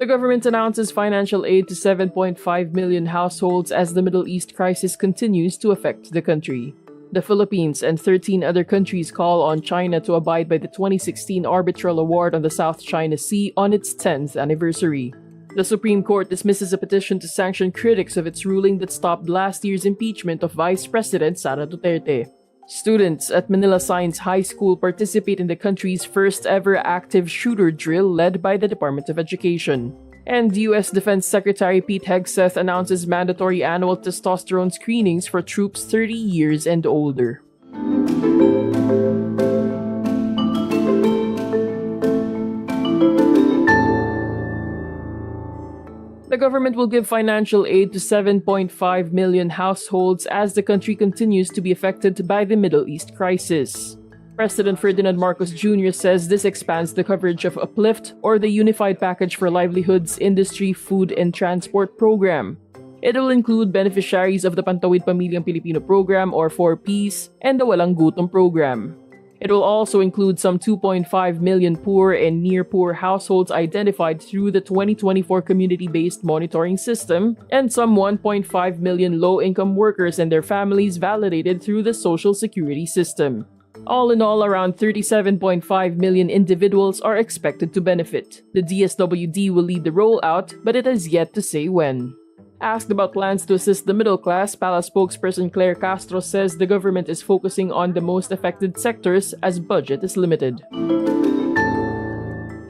The government announces financial aid to 7.5 million households as the Middle East crisis continues to affect the country. The Philippines and 13 other countries call on China to abide by the 2016 Arbitral Award on the South China Sea on its 10th anniversary. The Supreme Court dismisses a petition to sanction critics of its ruling that stopped last year's impeachment of Vice President Sara Duterte. Students at Manila Science High School participate in the country's first ever active shooter drill led by the Department of Education. And U.S. Defense Secretary Pete Hegseth announces mandatory annual testosterone screenings for troops 30 years and older. The government will give financial aid to 7.5 million households as the country continues to be affected by the Middle East crisis. President Ferdinand Marcos Jr. says this expands the coverage of Uplift, or the Unified Package for Livelihoods, Industry, Food, and Transport program. It will include beneficiaries of the Pantawid Pamilyang Pilipino program, or 4Ps, and the Walang Gutom program. It will also include some 2.5 million poor and near-poor households identified through the 2024 community-based monitoring system, and some 1.5 million low-income workers and their families validated through the Social Security system. All in all, around 37.5 million individuals are expected to benefit. The DSWD will lead the rollout, but it has yet to say when. Asked about plans to assist the middle class, Pala spokesperson Claire Castro says the government is focusing on the most affected sectors as budget is limited.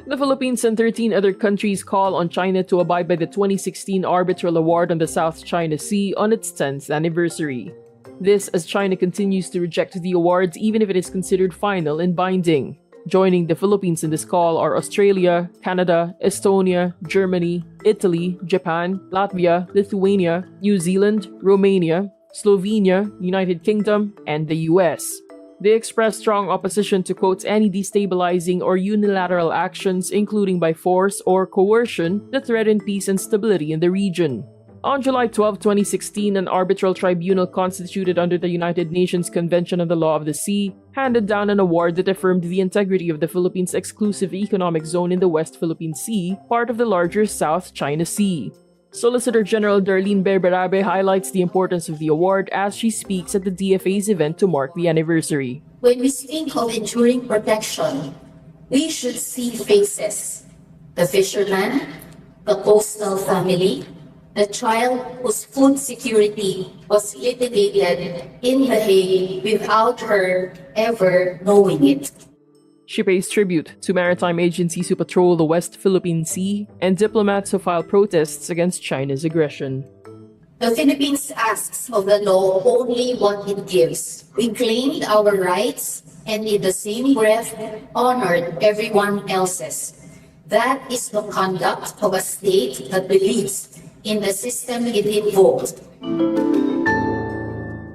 The Philippines and 13 other countries call on China to abide by the 2016 Arbitral Award on the South China Sea on its 10th anniversary. This as China continues to reject the awards even if it is considered final and binding. Joining the Philippines in this call are Australia, Canada, Estonia, Germany, Italy, Japan, Latvia, Lithuania, New Zealand, Romania, Slovenia, United Kingdom, and the US. They expressed strong opposition to, quote, any destabilizing or unilateral actions, including by force or coercion, that threaten peace and stability in the region. On July 12, 2016, an arbitral tribunal constituted under the United Nations Convention on the Law of the Sea handed down an award that affirmed the integrity of the Philippines' exclusive economic zone in the West Philippine Sea, part of the larger South China Sea. Solicitor General Darlene Berberabe highlights the importance of the award as she speaks at the DFA's event to mark the anniversary. When we speak of enduring protection, we should see faces: the fisherman, the coastal family, the child whose food security was litigated in The Hague without her ever knowing it. She pays tribute to maritime agencies who patrol the West Philippine Sea and diplomats who file protests against China's aggression. The Philippines asks of the law only what it gives. We claimed our rights and in the same breath honored everyone else's. That is the conduct of a state that believes in the system it invoked.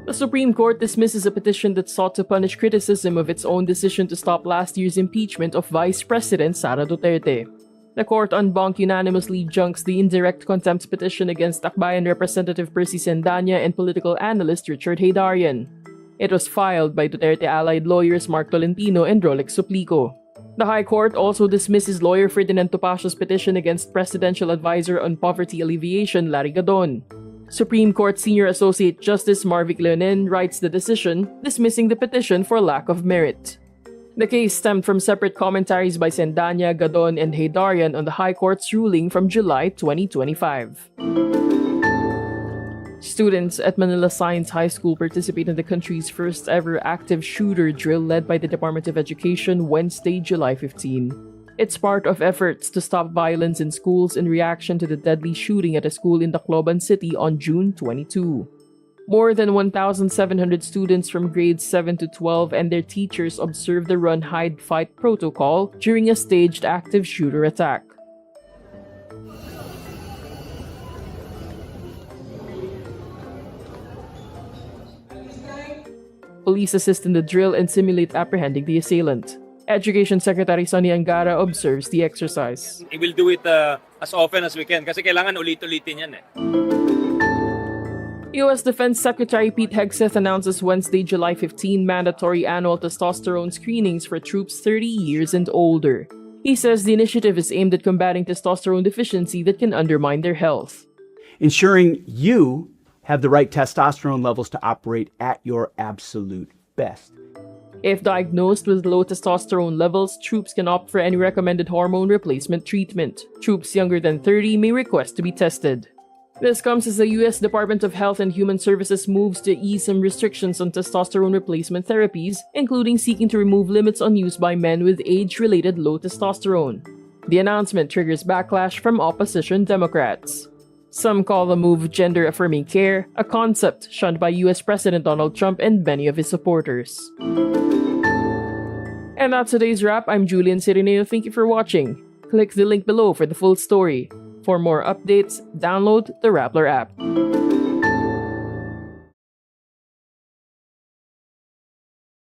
The Supreme Court dismisses a petition that sought to punish criticism of its own decision to stop last year's impeachment of Vice President Sara Duterte. The court en banc unanimously junks the indirect contempt petition against Akbayan Representative Percy Sendanya and political analyst Richard Heydarian. It was filed by Duterte-allied lawyers Mark Tolentino and Rolex Suplico. The High Court also dismisses lawyer Ferdinand Topacio's petition against Presidential Advisor on Poverty Alleviation Larry Gadon. Supreme Court Senior Associate Justice Marvic Leonen writes the decision, dismissing the petition for lack of merit. The case stemmed from separate commentaries by Sendanya, Gadon, and Heydarian on the High Court's ruling from July 2025. Students at Manila Science High School participate in the country's first ever active shooter drill led by the Department of Education Wednesday, July 15. It's part of efforts to stop violence in schools in reaction to the deadly shooting at a school in Tacloban City on June 22. More than 1,700 students from grades 7 to 12 and their teachers observed the run, hide, fight protocol during a staged active shooter attack. Police assist in the drill and simulate apprehending the assailant. Education Secretary Sonny Angara observes the exercise. We will do it as often as we can kasi kailangan ulit-ulitin yan eh. U.S. Defense Secretary Pete Hegseth announces Wednesday, July 15, mandatory annual testosterone screenings for troops 30 years and older. He says the initiative is aimed at combating testosterone deficiency that can undermine their health. Ensuring you have the right testosterone levels to operate at your absolute best. If diagnosed with low testosterone levels, troops can opt for any recommended hormone replacement treatment. Troops younger than 30 may request to be tested. This comes as the U.S. Department of Health and Human Services moves to ease some restrictions on testosterone replacement therapies, including seeking to remove limits on use by men with age-related low testosterone. The announcement triggers backlash from opposition Democrats. Some call the move gender-affirming care, a concept shunned by U.S. President Donald Trump and many of his supporters. And that's today's wrap. I'm Julian Cirineo. Thank you for watching. Click the link below for the full story. For more updates, download the Rappler app.